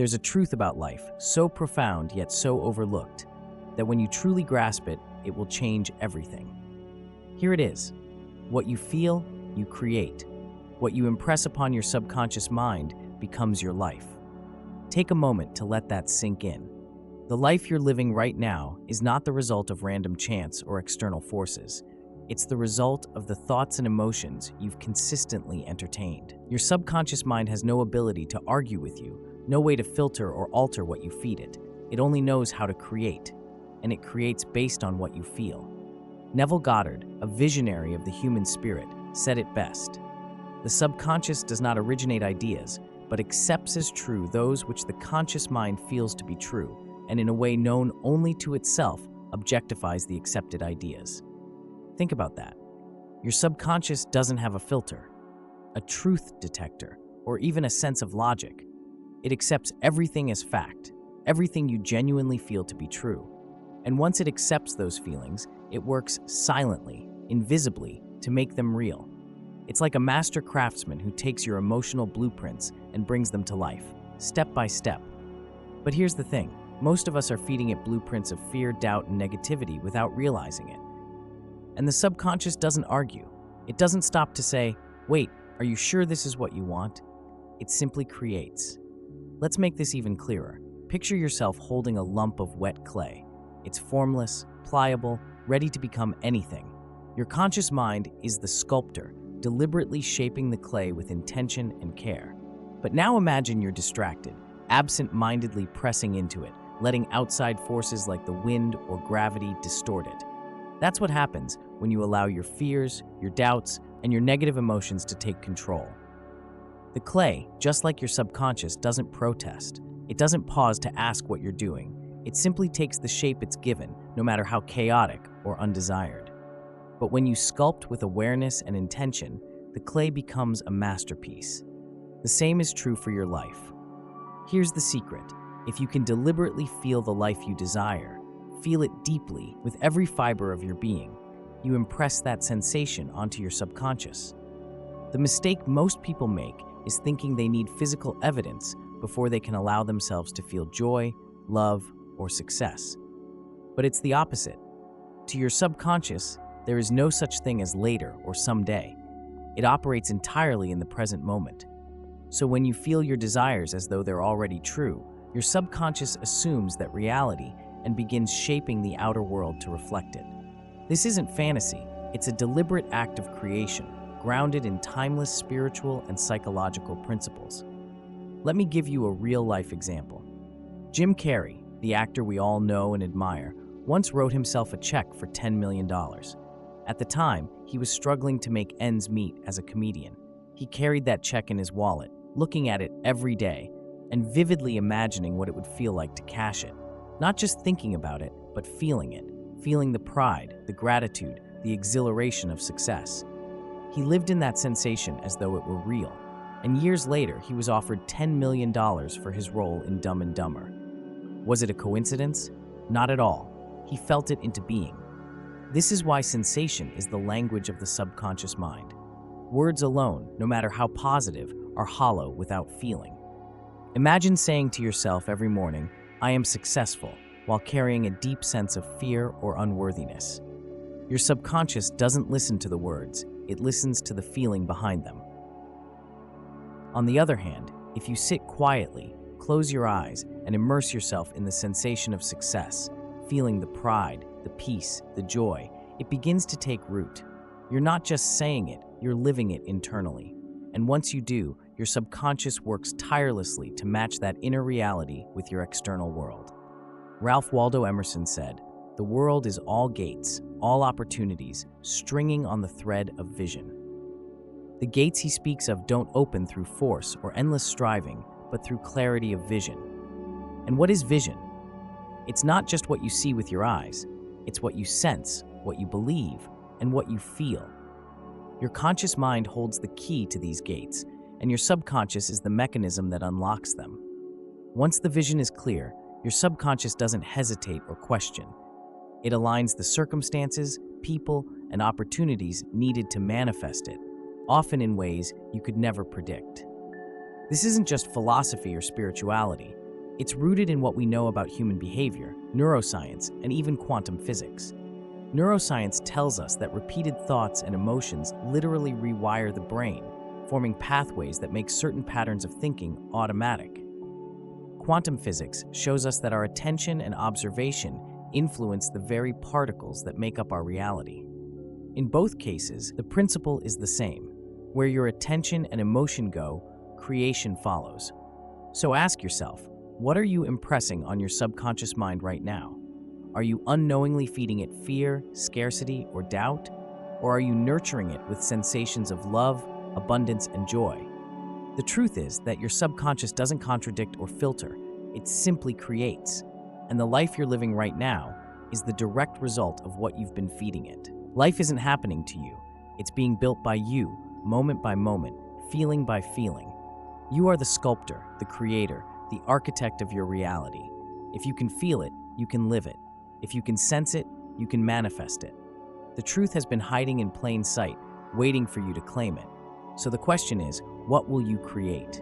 There's a truth about life, so profound yet so overlooked, that when you truly grasp it, it will change everything. Here it is. What you feel, you create. What you impress upon your subconscious mind becomes your life. Take a moment to let that sink in. The life you're living right now is not the result of random chance or external forces. It's the result of the thoughts and emotions you've consistently entertained. Your subconscious mind has no ability to argue with you, no way to filter or alter what you feed it. It only knows how to create, and it creates based on what you feel. Neville Goddard, a visionary of the human spirit, said it best. The subconscious does not originate ideas, but accepts as true those which the conscious mind feels to be true, and in a way known only to itself, objectifies the accepted ideas. Think about that. Your subconscious doesn't have a filter, a truth detector, or even a sense of logic. It accepts everything as fact, everything you genuinely feel to be true. And once it accepts those feelings, it works silently, invisibly, to make them real. It's like a master craftsman who takes your emotional blueprints and brings them to life, step by step. But here's the thing. Most of us are feeding it blueprints of fear, doubt, and negativity without realizing it. And the subconscious doesn't argue. It doesn't stop to say, wait, are you sure this is what you want? It simply creates. Let's make this even clearer. Picture yourself holding a lump of wet clay. It's formless, pliable, ready to become anything. Your conscious mind is the sculptor, deliberately shaping the clay with intention and care. But now imagine you're distracted, absent-mindedly pressing into it, letting outside forces like the wind or gravity distort it. That's what happens when you allow your fears, your doubts, and your negative emotions to take control. The clay, just like your subconscious, doesn't protest. It doesn't pause to ask what you're doing. It simply takes the shape it's given, no matter how chaotic or undesired. But when you sculpt with awareness and intention, the clay becomes a masterpiece. The same is true for your life. Here's the secret. If you can deliberately feel the life you desire, feel it deeply with every fiber of your being, you impress that sensation onto your subconscious. The mistake most people make is thinking they need physical evidence before they can allow themselves to feel joy, love, or success. But it's the opposite. To your subconscious, there is no such thing as later or someday. It operates entirely in the present moment. So when you feel your desires as though they're already true, your subconscious assumes that reality and begins shaping the outer world to reflect it. This isn't fantasy, it's a deliberate act of creation, grounded in timeless spiritual and psychological principles. Let me give you a real-life example. Jim Carrey, the actor we all know and admire, once wrote himself a check for $10 million. At the time, he was struggling to make ends meet as a comedian. He carried that check in his wallet, looking at it every day, and vividly imagining what it would feel like to cash it. Not just thinking about it, but feeling it, feeling the pride, the gratitude, the exhilaration of success. He lived in that sensation as though it were real, and years later he was offered $10 million for his role in Dumb and Dumber. Was it a coincidence? Not at all. He felt it into being. This is why sensation is the language of the subconscious mind. Words alone, no matter how positive, are hollow without feeling. Imagine saying to yourself every morning, "I am successful," while carrying a deep sense of fear or unworthiness. Your subconscious doesn't listen to the words, it listens to the feeling behind them. On the other hand, if you sit quietly, close your eyes, and immerse yourself in the sensation of success, feeling the pride, the peace, the joy, it begins to take root. You're not just saying it, you're living it internally. And once you do, your subconscious works tirelessly to match that inner reality with your external world. Ralph Waldo Emerson said, "The world is all gates, all opportunities, stringing on the thread of vision." The gates he speaks of don't open through force or endless striving, but through clarity of vision. And what is vision? It's not just what you see with your eyes. It's what you sense, what you believe, and what you feel. Your conscious mind holds the key to these gates, and your subconscious is the mechanism that unlocks them. Once the vision is clear, your subconscious doesn't hesitate or question. It aligns the circumstances, people, and opportunities needed to manifest it, often in ways you could never predict. This isn't just philosophy or spirituality. It's rooted in what we know about human behavior, neuroscience, and even quantum physics. Neuroscience tells us that repeated thoughts and emotions literally rewire the brain, forming pathways that make certain patterns of thinking automatic. Quantum physics shows us that our attention and observation influence the very particles that make up our reality. In both cases, the principle is the same. Where your attention and emotion go, creation follows. So ask yourself, what are you impressing on your subconscious mind right now? Are you unknowingly feeding it fear, scarcity, or doubt? Or are you nurturing it with sensations of love, abundance, and joy? The truth is that your subconscious doesn't contradict or filter, it simply creates. And the life you're living right now is the direct result of what you've been feeding it. Life isn't happening to you. It's being built by you, moment by moment, feeling by feeling. You are the sculptor, the creator, the architect of your reality. If you can feel it, you can live it. If you can sense it, you can manifest it. The truth has been hiding in plain sight, waiting for you to claim it. So the question is, what will you create?